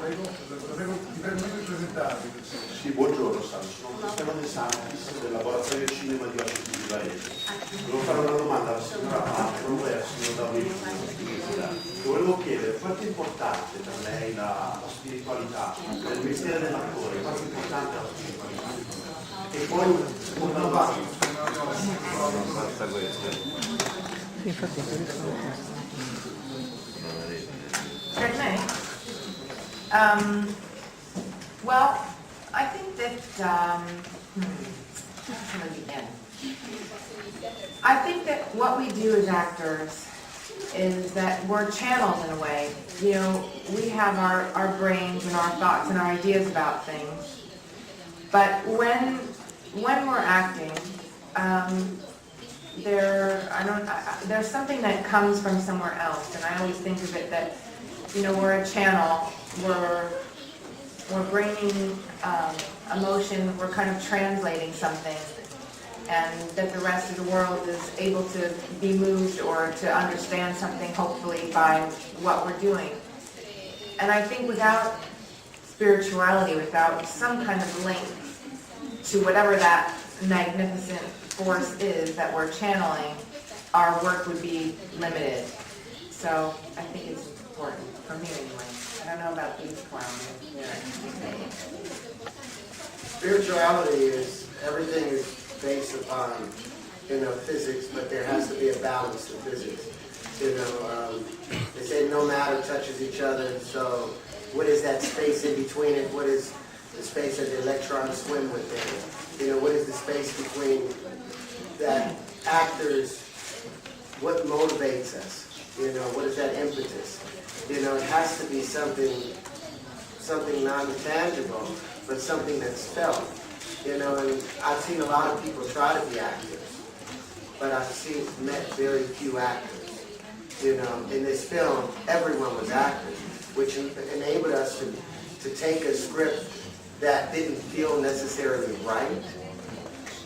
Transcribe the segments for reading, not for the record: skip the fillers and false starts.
Prego, ti prego di presentarvi. Sì, buongiorno, sono Cristiano De Santis del laboratorio cinema di Occhio di Varese. Volevo fare una domanda alla signora Paltrow e al signor Downey Junior. Volevo chiedere quanto è importante per lei la spiritualità, il mestiere dell'attore, quanto è importante la spiritualità. E poi una domanda. Per me? Well, I think that, from the end. I think that what we do as actors is that we're channels in a way. You know, we have our brains and our thoughts and our ideas about things. But when we're acting, there's something that comes from somewhere else, and I always think of it that, you know, we're a channel. We're bringing emotion. We're kind of translating something, and that the rest of the world is able to be moved or to understand something, hopefully, by what we're doing. And I think without spirituality, without some kind of link to whatever that magnificent force is that we're channeling, our work would be limited. So I think it's important, for me anyway. I don't know about these clowns. Spirituality is, everything is based upon, you know, physics, but there has to be a balance to physics. You know, they say no matter touches each other, so what is that space in between it? What is the space that the electrons swim within? You know, what is the space between that actors, what motivates us? You know, what is that impetus? You know, it has to be something non-tangible, but something that's felt. You know, and I've seen a lot of people try to be actors, but I've met very few actors. You know, in this film, everyone was actors, which enabled us to take a script that didn't feel necessarily right,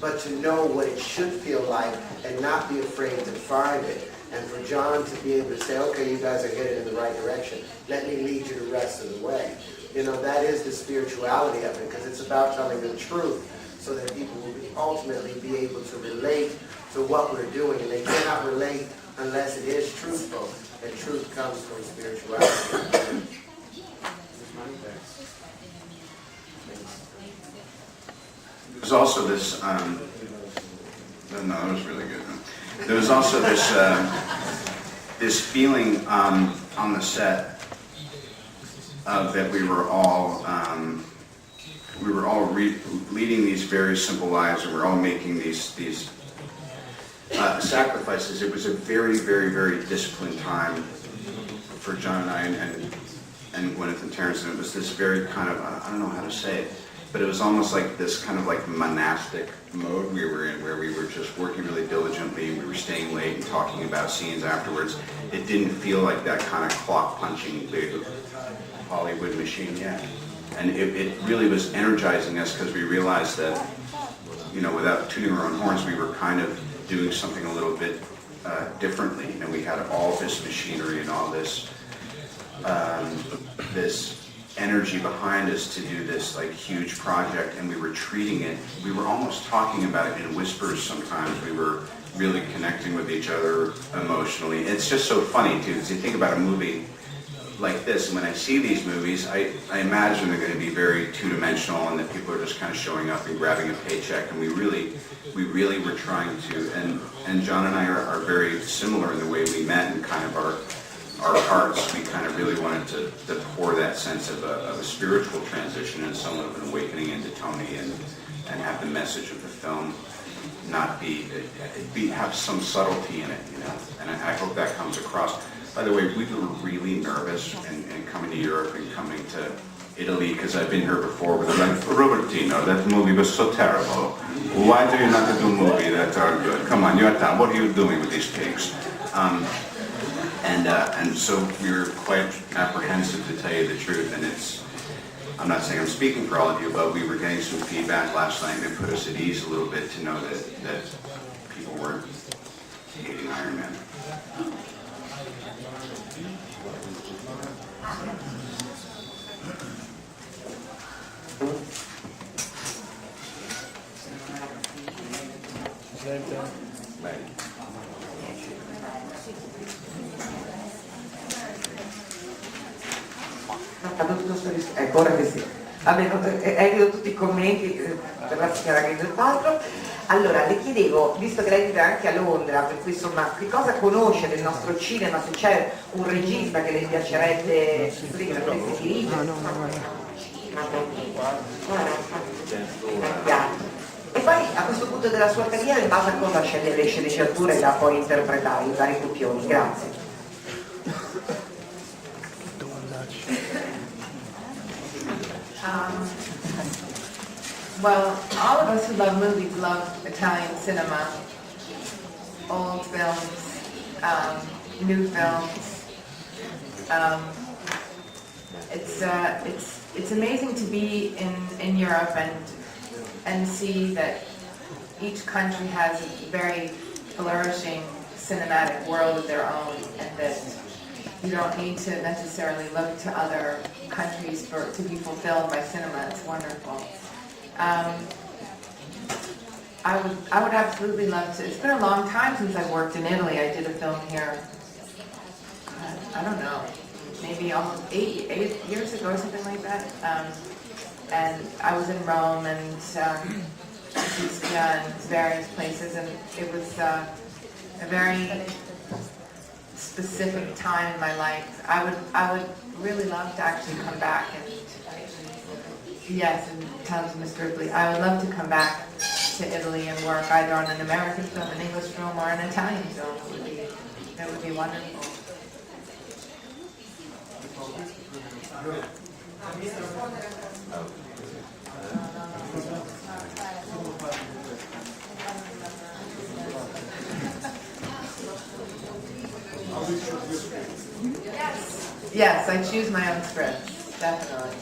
but to know what it should feel like and not be afraid to find it. And for Jon to be able to say, okay, you guys are headed in the right direction. Let me lead you the rest of the way. You know, that is the spirituality of it, because it's about telling the truth so that people will ultimately be able to relate to what we're doing. And they cannot relate unless it is truthful. And truth comes from spirituality. There's also this, no, that was really good. There was also this this feeling on the set that we were all leading these very simple lives, and we're all making these sacrifices. It was a very, very, very disciplined time for Jon and I and Gwyneth and Terence, and it was this very kind of, I don't know how to say it, but it was almost like this kind of like monastic mode we were in, where we were just working really diligently, we were staying late and talking about scenes afterwards. It didn't feel like that kind of clock punching big Hollywood machine yet. And it really was energizing us, because we realized that, you know, without tooting our own horns, we were kind of doing something a little bit differently. You know, we had all this machinery and all this this energy behind us to do this like huge project, and we were treating it, we were almost talking about it in whispers sometimes. We were really connecting with each other emotionally. It's just so funny too, because you think about a movie like this, and when I see these movies, I imagine they're going to be very two-dimensional, and that people are just kind of showing up and grabbing a paycheck, and we really were trying to, and Jon and I are very similar in the way we met, and kind of our hearts, we kind of really wanted to pour that sense of a spiritual transition and somewhat of an awakening into Tony, and have the message of the film not have some subtlety in it, you know, and I hope that comes across. By the way, we were really nervous in coming to Europe and coming to Italy, because I've been here before with like, Robertino, that movie was so terrible. Why do you not do a movie that are good? Come on, you're town. What are you doing with these pigs? And so we were quite apprehensive, to tell you the truth, and I'm not saying I'm speaking for all of you, but we were getting some feedback last night, and it put us at ease a little bit to know that people weren't hating Iron Man. Ecco, ora che sì. Vabbè, evito tutti i commenti per la signora Gwyneth Paltrow. Allora, le chiedevo, visto che lei vive anche a Londra, per cui insomma, che cosa conosce del nostro cinema, se c'è un regista che le piacerebbe dirigere? E poi a questo punto della sua carriera in base a cosa sceglie le sceneggiature da poi interpretare, i vari copioni? Grazie. Well, all of us who love movies love Italian cinema, old films, new films. It's amazing to be in Europe and see that each country has a very flourishing cinematic world of their own, and that you don't need to necessarily look to other countries to be fulfilled by cinema. It's wonderful. I would absolutely love to. It's been a long time since I worked in Italy. I did a film here, I don't know, maybe almost eight years ago or something like that. And I was in Rome and Ischia and various places, and it was a very specific time in my life. I would really love to actually come back and tell to Mr. Ripley, I would love to come back to Italy and work either on an American film, an English film, or an Italian film. It would be wonderful. Yes, I choose my own scripts, definitely.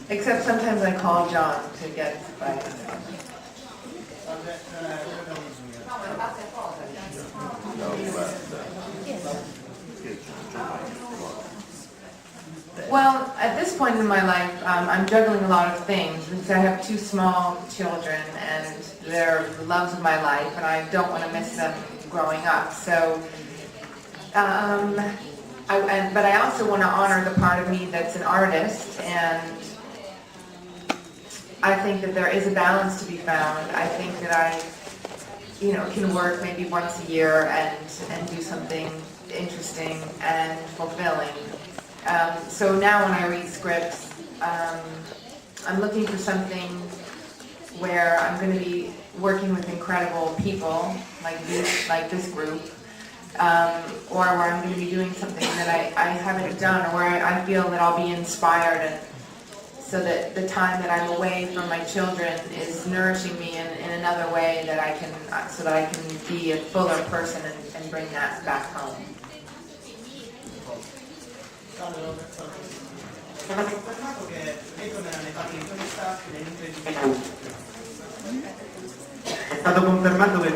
Except sometimes I call Jon to get advice. Well, at this point in my life, I'm juggling a lot of things because I have two small children and they're the loves of my life, and I don't want to miss them growing up. So, but I also want to honor the part of me that's an artist, and I think that there is a balance to be found. I think that I, can work maybe once a year and do something interesting and fulfilling. So now when I read scripts, I'm looking for something where I'm going to be working with incredible people like this group, or where I'm going to be doing something that I haven't done, or where I feel that I'll be inspired, and so that the time that I'm away from my children is nourishing me in another way that I can, so that I can be a fuller person and bring that back home. È stato confermato che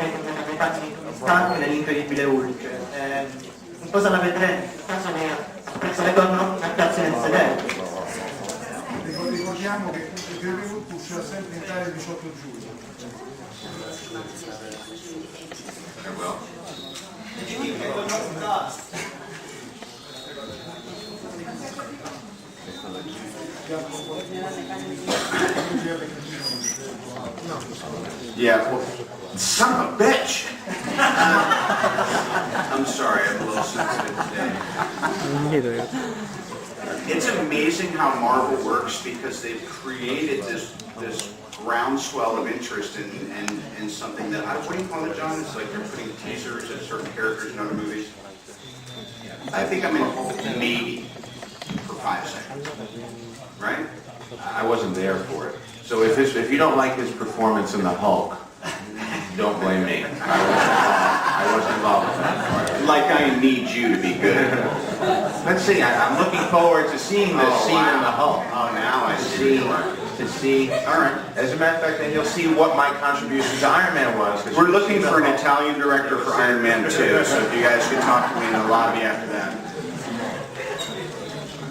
sta nell'incredibile Hulk. In cosa la vedrete? Penso che torno a piazza nel sedere. Ricordiamo che il Hulk uscirà sempre in Italia il 18 giugno. Yeah, well, son of a bitch! I'm sorry, I'm a little sensitive today. It's amazing how Marvel works because they've created this groundswell of interest in something that, what do you call it, John? It's like they're putting teasers at certain characters in other movies. I think I'm in maybe for 5 seconds, right? I wasn't there for it. So if you don't like his performance in the Hulk, don't blame me. I wasn't involved with that part. Like I need you to be good. Let's see. I'm looking forward to seeing this scene in the Hulk. Oh, now I see. To see. All right. As a matter of fact, then you'll see what my contribution to Iron Man was. We're looking for an Italian director for Iron Man 2, so if you guys could talk to me in the lobby after that.